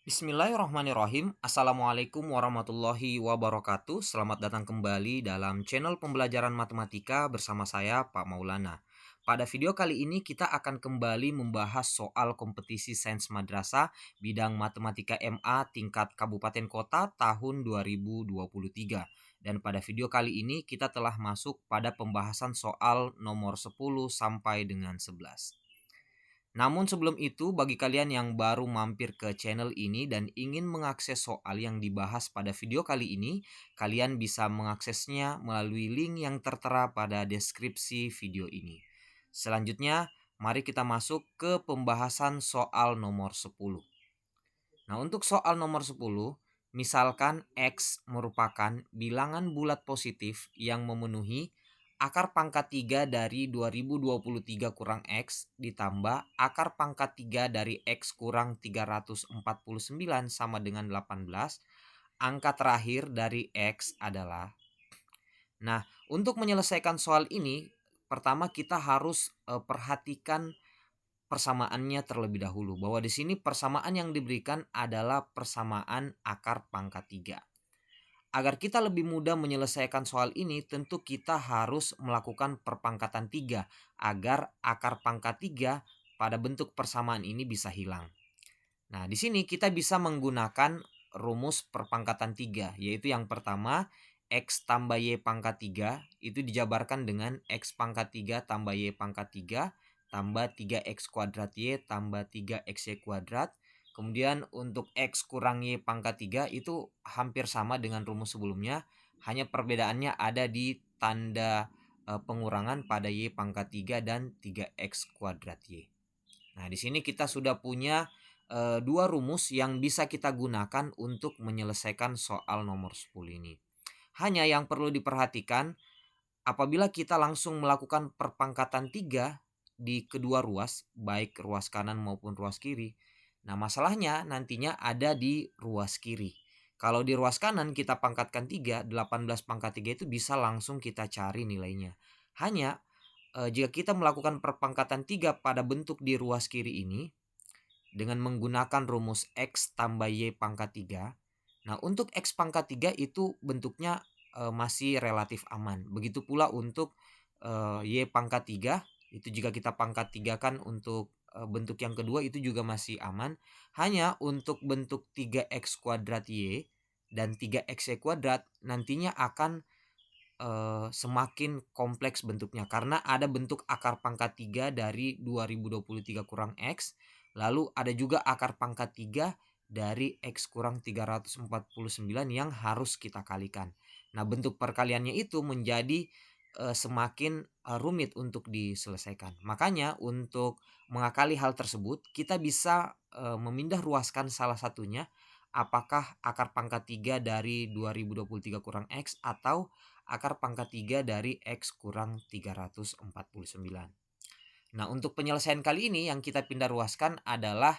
Bismillahirrahmanirrahim. Assalamualaikum warahmatullahi wabarakatuh. Selamat datang kembali dalam channel pembelajaran matematika bersama saya, Pak Maulana. Pada video kali ini kita akan kembali membahas soal kompetisi sains madrasah bidang matematika MA tingkat kabupaten kota tahun 2023. Dan pada video kali ini kita telah masuk pada pembahasan soal nomor 10 sampai dengan 11. Namun sebelum itu, bagi kalian yang baru mampir ke channel ini dan ingin mengakses soal yang dibahas pada video kali ini, kalian bisa mengaksesnya melalui link yang tertera pada deskripsi video ini. Selanjutnya, mari kita masuk ke pembahasan soal nomor 10. Nah, untuk soal nomor 10, misalkan X merupakan bilangan bulat positif yang memenuhi akar pangkat 3 dari 2023 kurang X ditambah akar pangkat 3 dari X kurang 349 sama dengan 18. Angka terakhir dari X adalah. Nah, untuk menyelesaikan soal ini, pertama kita harus perhatikan persamaannya terlebih dahulu, bahwa di sini persamaan yang diberikan adalah persamaan akar pangkat 3. Agar kita lebih mudah menyelesaikan soal ini, tentu kita harus melakukan perpangkatan 3 agar akar pangkat 3 pada bentuk persamaan ini bisa hilang. Nah, di sini kita bisa menggunakan rumus perpangkatan 3, yaitu yang pertama X tambah Y pangkat 3 itu dijabarkan dengan X pangkat 3 tambah Y pangkat 3 tambah 3X kuadrat Y tambah 3XY kuadrat. Kemudian untuk X kurang Y pangkat 3 itu hampir sama dengan rumus sebelumnya, hanya perbedaannya ada di tanda pengurangan pada Y pangkat 3 dan 3X kuadrat Y. Nah, di sini kita sudah punya dua rumus yang bisa kita gunakan untuk menyelesaikan soal nomor 10 ini. Hanya yang perlu diperhatikan, apabila kita langsung melakukan perpangkatan 3 di kedua ruas, baik ruas kanan maupun ruas kiri, nah masalahnya nantinya ada di ruas kiri. Kalau di ruas kanan kita pangkatkan 3, 18 pangkat 3 itu bisa langsung kita cari nilainya. Hanya jika kita melakukan perpangkatan 3 pada bentuk di ruas kiri ini dengan menggunakan rumus X tambah Y pangkat 3. Nah, untuk X pangkat 3 itu bentuknya masih relatif aman. Begitu pula untuk Y pangkat 3, itu jika kita pangkat 3 kan untuk bentuk yang kedua itu juga masih aman. Hanya untuk bentuk 3X kuadrat Y dan 3XY kuadrat nantinya akan semakin kompleks bentuknya karena ada bentuk akar pangkat 3 dari 2023 kurang X, lalu ada juga akar pangkat 3 dari X kurang 349 yang harus kita kalikan. Nah, bentuk perkaliannya itu menjadi semakin rumit untuk diselesaikan. Makanya untuk mengakali hal tersebut, kita bisa memindah ruaskan salah satunya, apakah akar pangkat 3 dari 2023 kurang X atau akar pangkat 3 dari X kurang 349. Nah, untuk penyelesaian kali ini yang kita pindah ruaskan adalah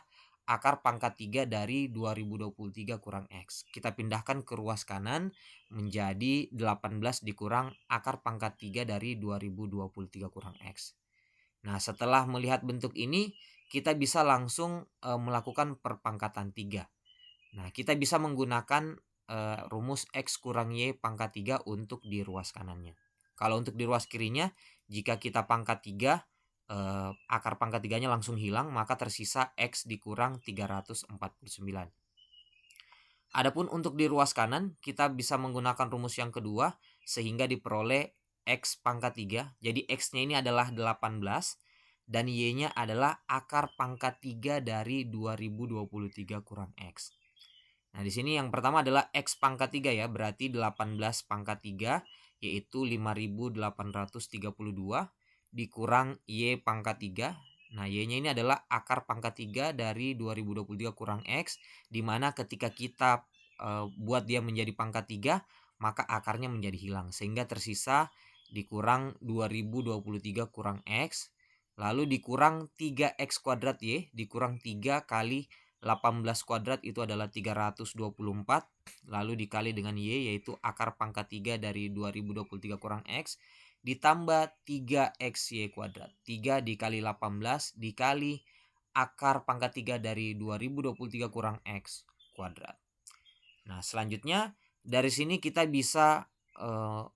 akar pangkat 3 dari 2023 kurang X. Kita pindahkan ke ruas kanan menjadi 18 dikurang akar pangkat 3 dari 2023 kurang X. Nah, setelah melihat bentuk ini, kita bisa langsung melakukan perpangkatan 3. Nah, kita bisa menggunakan rumus X kurang Y pangkat 3 untuk di ruas kanannya. Kalau untuk di ruas kirinya, jika kita pangkat 3, akar pangkat 3-nya langsung hilang, maka tersisa X dikurang 349. Adapun untuk di ruas kanan, kita bisa menggunakan rumus yang kedua, sehingga diperoleh X pangkat 3. Jadi X-nya ini adalah 18, dan Y-nya adalah akar pangkat 3 dari 2023 kurang X. Nah, di sini yang pertama adalah X pangkat 3 ya, berarti 18 pangkat 3 yaitu 5832 dikurang Y pangkat 3. Nah, Y-nya ini adalah akar pangkat 3 dari 2023 kurang X, di mana ketika kita buat dia menjadi pangkat 3, maka akarnya menjadi hilang, sehingga tersisa dikurang 2023 kurang X, lalu dikurang 3X kuadrat Y, dikurang 3 kali 18 kuadrat itu adalah 324, lalu dikali dengan Y yaitu akar pangkat 3 dari 2023 kurang X ditambah 3XY kuadrat. 3 dikali 18 dikali akar pangkat 3 dari 2023 kurang X. kuadrat. Nah, selanjutnya dari sini kita bisa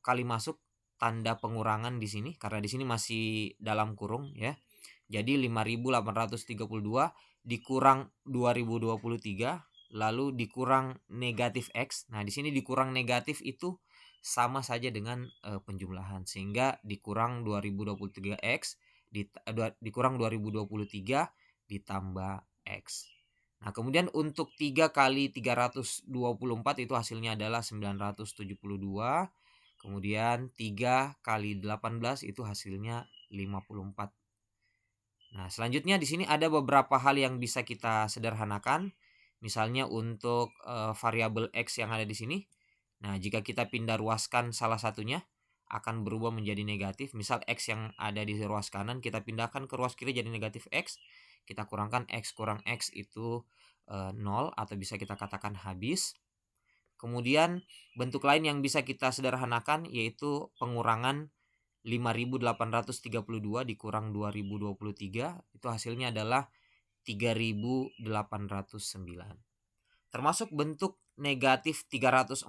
kali masuk tanda pengurangan di sini karena di sini masih dalam kurung ya. Jadi 5.832 dikurang 2023 lalu dikurang negatif X. Nah, di sini dikurang negatif itu sama saja dengan penjumlahan sehingga dikurang 2023X dikurang 2023 ditambah X. Nah, kemudian untuk 3 kali 324 itu hasilnya adalah 972. Kemudian 3 kali 18 itu hasilnya 54. Nah, selanjutnya di sini ada beberapa hal yang bisa kita sederhanakan. Misalnya untuk variabel X yang ada di sini. Nah, jika kita pindah ruaskan salah satunya akan berubah menjadi negatif. Misal X yang ada di ruas kanan kita pindahkan ke ruas kiri jadi negatif X. Kita kurangkan X kurang X itu 0 atau bisa kita katakan habis. Kemudian bentuk lain yang bisa kita sederhanakan yaitu pengurangan 5.832 dikurang 2023 itu hasilnya adalah 3.809. Termasuk bentuk negatif 349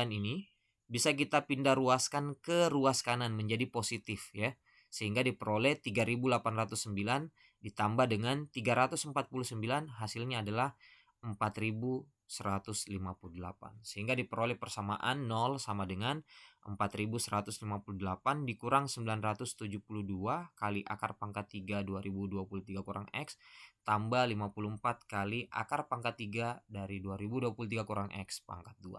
ini bisa kita pindah ruaskan ke ruas kanan menjadi positif ya. Sehingga diperoleh 3.809 ditambah dengan 349 hasilnya adalah 4.158. Sehingga diperoleh persamaan 0 sama dengan 4.158 dikurang 972 kali akar pangkat 3 2023 kurang X tambah 54 kali akar pangkat 3 dari 2023 kurang X pangkat 2.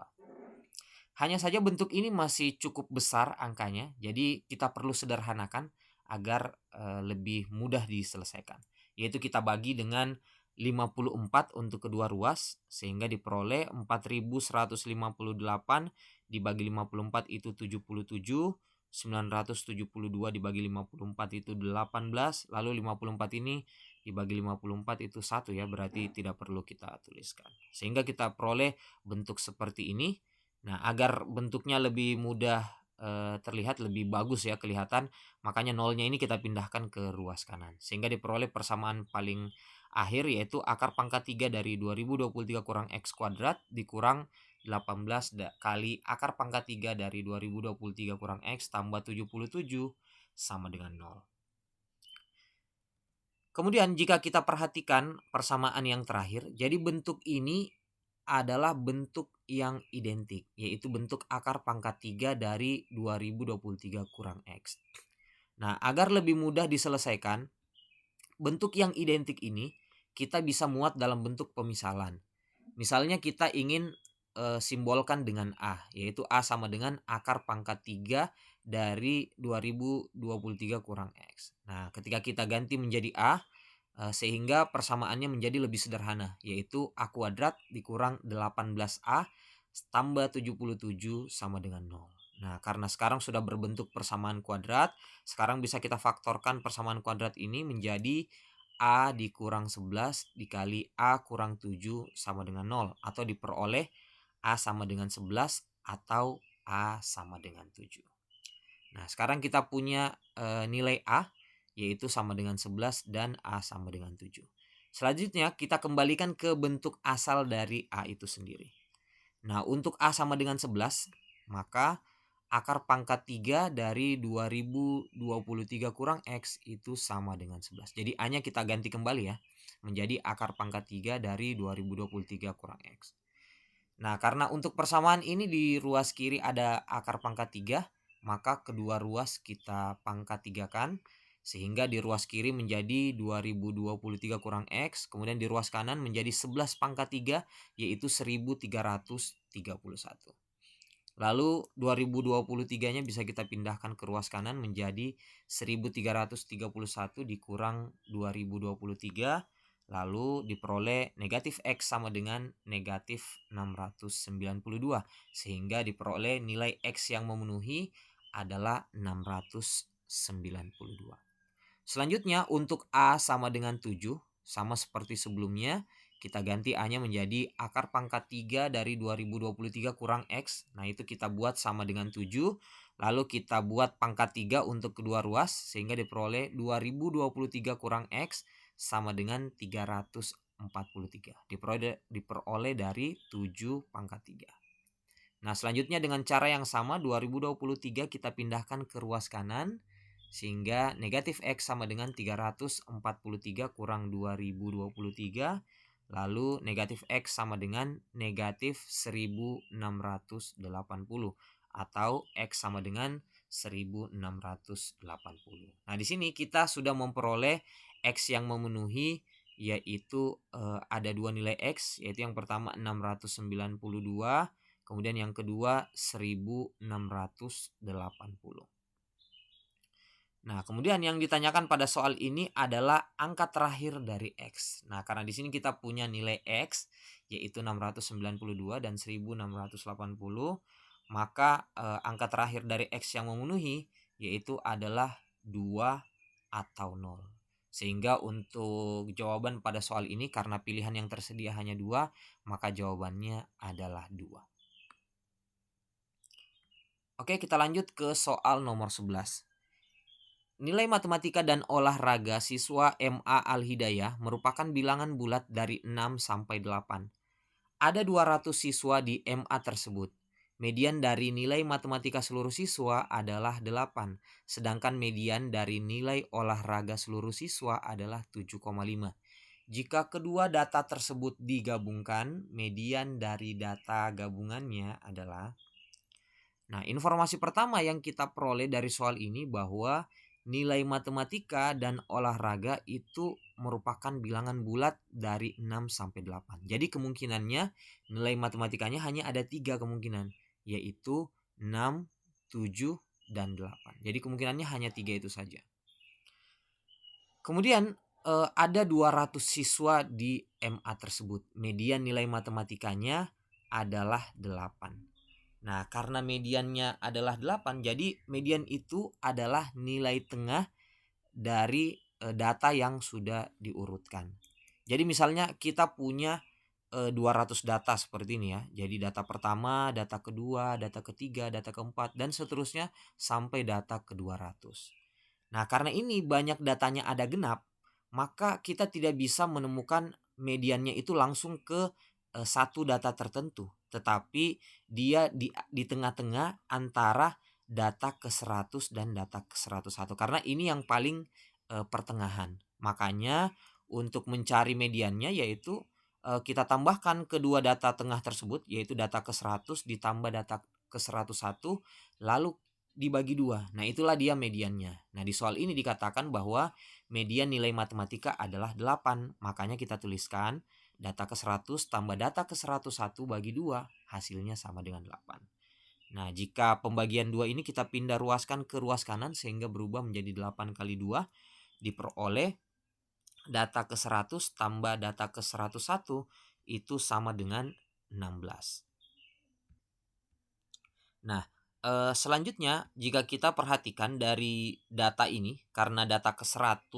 Hanya saja bentuk ini masih cukup besar angkanya, jadi kita perlu sederhanakan agar lebih mudah diselesaikan. Yaitu kita bagi dengan 54 untuk kedua ruas sehingga diperoleh 4.158 dibagi 54 itu 77, 972 dibagi 54 itu 18, lalu 54 ini dibagi 54 itu 1 ya, berarti tidak perlu kita tuliskan. Sehingga kita peroleh bentuk seperti ini. Nah, agar bentuknya lebih mudah terlihat lebih bagus ya kelihatan, makanya nolnya ini kita pindahkan ke ruas kanan. Sehingga diperoleh persamaan paling akhir yaitu akar pangkat 3 dari 2023 kurang X kuadrat dikurang 18 kali akar pangkat 3 dari 2023 kurang X tambah 77 sama dengan 0. Kemudian jika kita perhatikan persamaan yang terakhir, jadi bentuk ini adalah bentuk yang identik, yaitu bentuk akar pangkat 3 dari 2023 kurang X. Nah, agar lebih mudah diselesaikan, bentuk yang identik ini kita bisa muat dalam bentuk pemisalan. Misalnya kita ingin simbolkan dengan A, yaitu A sama dengan akar pangkat 3 dari 2023 kurang X. Nah, ketika kita ganti menjadi A, sehingga persamaannya menjadi lebih sederhana, yaitu A kuadrat dikurang 18A tambah 77 sama dengan 0. Nah, karena sekarang sudah berbentuk persamaan kuadrat, sekarang bisa kita faktorkan persamaan kuadrat ini menjadi A dikurang 11 dikali A kurang 7 sama dengan 0. Atau diperoleh A sama dengan 11 atau A sama dengan 7. Nah, sekarang kita punya nilai A yaitu sama dengan 11 dan A sama dengan 7. Selanjutnya kita kembalikan ke bentuk asal dari A itu sendiri. Nah, untuk A sama dengan 11, maka akar pangkat 3 dari 2023 kurang X itu sama dengan 11. Jadi A-nya kita ganti kembali ya, menjadi akar pangkat 3 dari 2023 kurang X. Nah, karena untuk persamaan ini di ruas kiri ada akar pangkat 3, maka kedua ruas kita pangkat 3-kan. Sehingga di ruas kiri menjadi 2023 kurang X, kemudian di ruas kanan menjadi 11 pangkat 3 yaitu 1331. Lalu 2023-nya bisa kita pindahkan ke ruas kanan menjadi 1331 dikurang 2023. Lalu diperoleh negatif X sama dengan negatif 692. Sehingga diperoleh nilai X yang memenuhi adalah 692. Selanjutnya untuk A sama dengan 7, sama seperti sebelumnya, kita ganti A-nya menjadi akar pangkat 3 dari 2023 kurang X. Nah, itu kita buat sama dengan 7. Lalu kita buat pangkat 3 untuk kedua ruas sehingga diperoleh 2023 kurang X sama dengan 304. diperoleh dari 7 pangkat 3. Nah, selanjutnya dengan cara yang sama 2023 kita pindahkan ke ruas kanan sehingga negatif X sama dengan 343 kurang 2023, lalu negatif X sama dengan negatif 1680 atau X sama dengan 1680. Nah, di sini kita sudah memperoleh X yang memenuhi, yaitu ada dua nilai X, yaitu yang pertama 692, kemudian yang kedua 1680. Nah, kemudian yang ditanyakan pada soal ini adalah angka terakhir dari X. Nah, karena di sini kita punya nilai X yaitu 692 dan 1680, maka angka terakhir dari X yang memenuhi yaitu adalah 2 atau 0. Sehingga untuk jawaban pada soal ini karena pilihan yang tersedia hanya 2, maka jawabannya adalah 2. Oke, kita lanjut ke soal nomor 11. Nilai matematika dan olahraga siswa MA Al-Hidayah merupakan bilangan bulat dari 6 sampai 8. Ada 200 siswa di MA tersebut. Median dari nilai matematika seluruh siswa adalah 8, sedangkan median dari nilai olahraga seluruh siswa adalah 7,5. Jika kedua data tersebut digabungkan, median dari data gabungannya adalah. Nah, informasi pertama yang kita peroleh dari soal ini bahwa nilai matematika dan olahraga itu merupakan bilangan bulat dari 6 sampai 8. Jadi kemungkinannya nilai matematikanya hanya ada 3 kemungkinan, yaitu 6, 7, dan 8. Jadi kemungkinannya hanya 3 itu saja. Kemudian ada 200 siswa di MA tersebut. Median nilai matematikanya adalah 8. Nah, karena mediannya adalah 8, jadi median itu adalah nilai tengah dari data yang sudah diurutkan. Jadi misalnya kita punya 200 data seperti ini ya. Jadi data pertama, data kedua, data ketiga, data keempat, dan seterusnya sampai data ke-200. Nah, karena ini banyak datanya ada genap, maka kita tidak bisa menemukan mediannya itu langsung ke satu data tertentu, tetapi dia di tengah-tengah antara data ke-100 dan data ke-101 karena ini yang paling pertengahan. Makanya untuk mencari mediannya yaitu kita tambahkan kedua data tengah tersebut, yaitu data ke-100 ditambah data ke-101 lalu dibagi 2. Nah, itulah dia mediannya. Nah, di soal ini dikatakan bahwa median nilai matematika adalah 8. Makanya kita tuliskan data ke-100 tambah data ke-101 bagi 2, hasilnya sama dengan 8. Nah, jika pembagian 2 ini kita pindah ruaskan ke ruas kanan sehingga berubah menjadi 8 kali 2, diperoleh data ke-100 tambah data ke-101 itu sama dengan 16. Nah, selanjutnya jika kita perhatikan dari data ini, karena data ke-100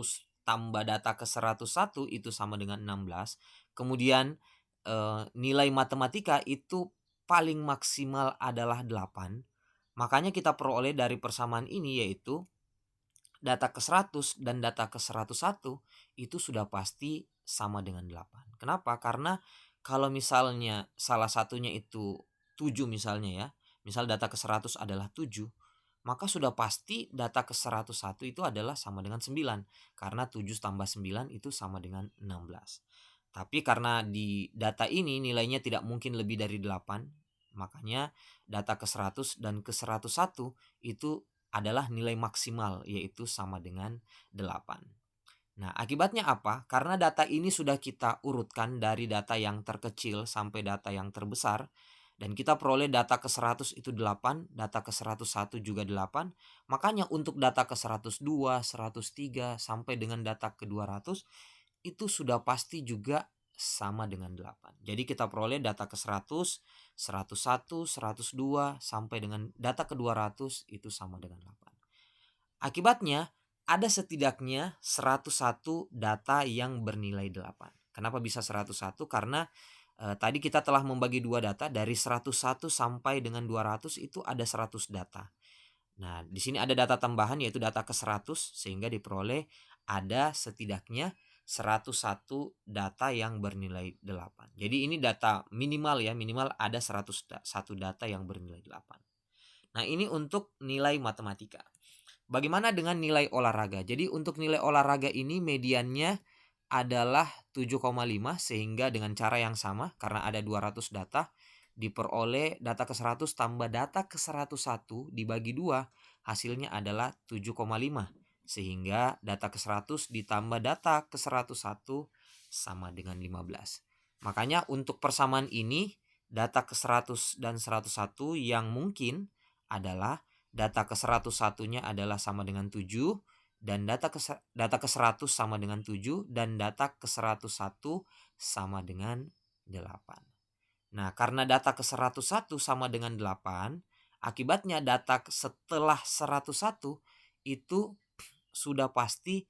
tambah data ke-101 itu sama dengan 16, kemudian nilai matematika itu paling maksimal adalah 8, makanya kita peroleh dari persamaan ini yaitu data ke-100 dan data ke-101 itu sudah pasti sama dengan 8. Kenapa? Karena kalau misalnya salah satunya itu 7 misalnya ya, misal data ke-100 adalah 7, maka sudah pasti data ke-101 itu adalah sama dengan 9, karena 7 tambah 9 itu sama dengan 16. Tapi karena di data ini nilainya tidak mungkin lebih dari 8, makanya data ke-100 dan ke-101 itu adalah nilai maksimal, yaitu sama dengan 8. Nah, akibatnya apa? Karena data ini sudah kita urutkan dari data yang terkecil sampai data yang terbesar, dan kita peroleh data ke-100 itu 8, data ke-101 juga 8, makanya untuk data ke-102, 103, sampai dengan data ke-200 itu sudah pasti juga sama dengan 8. Jadi kita peroleh data ke-100, 101, 102, sampai dengan data ke-200 itu sama dengan 8. Akibatnya ada setidaknya 101 data yang bernilai 8. Kenapa bisa 101? Karena tadi kita telah membagi dua data dari 101 sampai dengan 200 itu ada 100 data. Nah, di sini ada data tambahan yaitu data ke-100 sehingga diperoleh ada setidaknya 101 data yang bernilai 8. Jadi ini data minimal ya, minimal ada 101 data yang bernilai 8. Nah, ini untuk nilai matematika. Bagaimana dengan nilai olahraga? Jadi untuk nilai olahraga ini mediannya adalah 7,5, sehingga dengan cara yang sama karena ada 200 data diperoleh data ke 100 tambah data ke 101 dibagi 2, hasilnya adalah 7,5, sehingga data ke 100 ditambah data ke 101 sama dengan 15. Makanya untuk persamaan ini data ke 100 dan 101 yang mungkin adalah data ke 101-nya adalah sama dengan 7, dan data ke 100 sama dengan 7, dan data ke 101 sama dengan 8. Nah, karena data ke 101 sama dengan 8, akibatnya data setelah 101 itu sudah pasti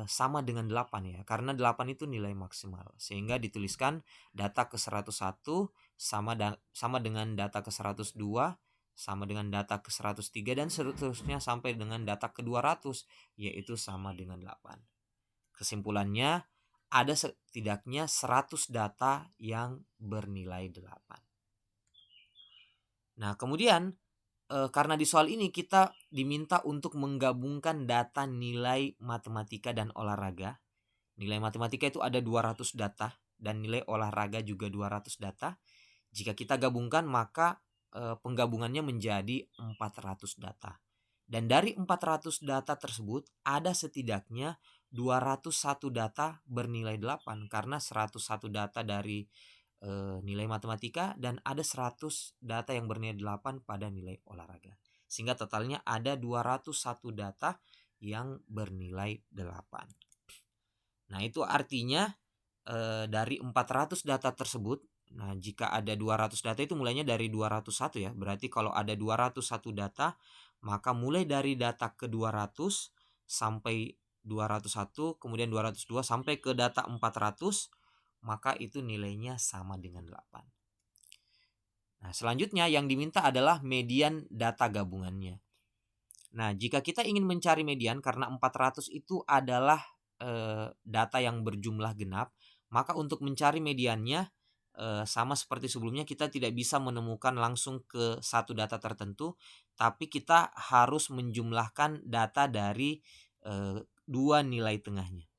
sama dengan 8 ya. Karena 8 itu nilai maksimal. Sehingga dituliskan data ke 101 sama dengan data ke 102 sama dengan data ke 103 dan seterusnya sampai dengan data ke 200, yaitu sama dengan 8. Kesimpulannya, ada setidaknya 100 data yang bernilai 8. Nah, kemudian karena di soal ini kita diminta untuk menggabungkan data nilai matematika dan olahraga. Nilai matematika itu ada 200 data dan nilai olahraga juga 200 data. Jika kita gabungkan maka penggabungannya menjadi 400 data. Dan dari 400 data tersebut ada setidaknya 201 data bernilai 8 karena 101 data dari nilai matematika dan ada 100 data yang bernilai 8 pada nilai olahraga. Sehingga totalnya ada 201 data yang bernilai 8. Nah, itu artinya dari 400 data tersebut, nah jika ada 200 data itu mulainya dari 201 ya. Berarti kalau ada 201 data, maka mulai dari data ke 200 sampai 201, kemudian 202 sampai ke data 400, maka itu nilainya sama dengan 8. Nah, selanjutnya yang diminta adalah median data gabungannya. Nah, jika kita ingin mencari median karena 400 itu adalah data yang berjumlah genap, maka untuk mencari mediannya sama seperti sebelumnya kita tidak bisa menemukan langsung ke satu data tertentu, tapi kita harus menjumlahkan data dari dua nilai tengahnya.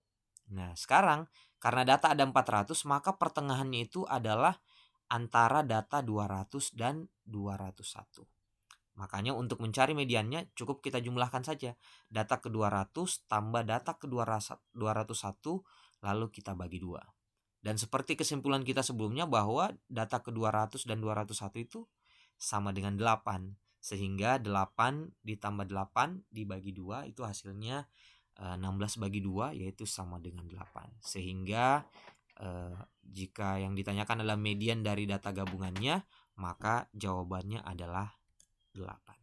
Nah, sekarang karena data ada 400, maka pertengahannya itu adalah antara data 200 dan 201. Makanya untuk mencari mediannya cukup kita jumlahkan saja data ke 200 tambah data ke 201 lalu kita bagi 2. Dan seperti kesimpulan kita sebelumnya bahwa data ke 200 dan 201 itu sama dengan 8. Sehingga 8 ditambah 8 dibagi 2 itu hasilnya 16 bagi 2 yaitu sama dengan 8. Sehingga jika yang ditanyakan adalah median dari data gabungannya, maka jawabannya adalah 8.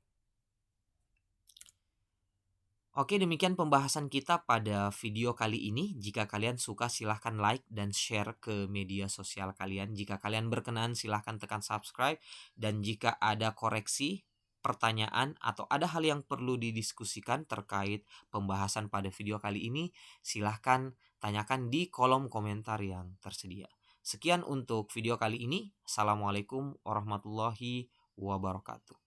Oke, demikian pembahasan kita pada video kali ini. Jika kalian suka silahkan like dan share ke media sosial kalian. Jika kalian berkenan silahkan tekan subscribe. Dan jika ada koreksi, pertanyaan, atau ada hal yang perlu didiskusikan terkait pembahasan pada video kali ini, silahkan tanyakan di kolom komentar yang tersedia. Sekian untuk video kali ini. Assalamualaikum warahmatullahi wabarakatuh.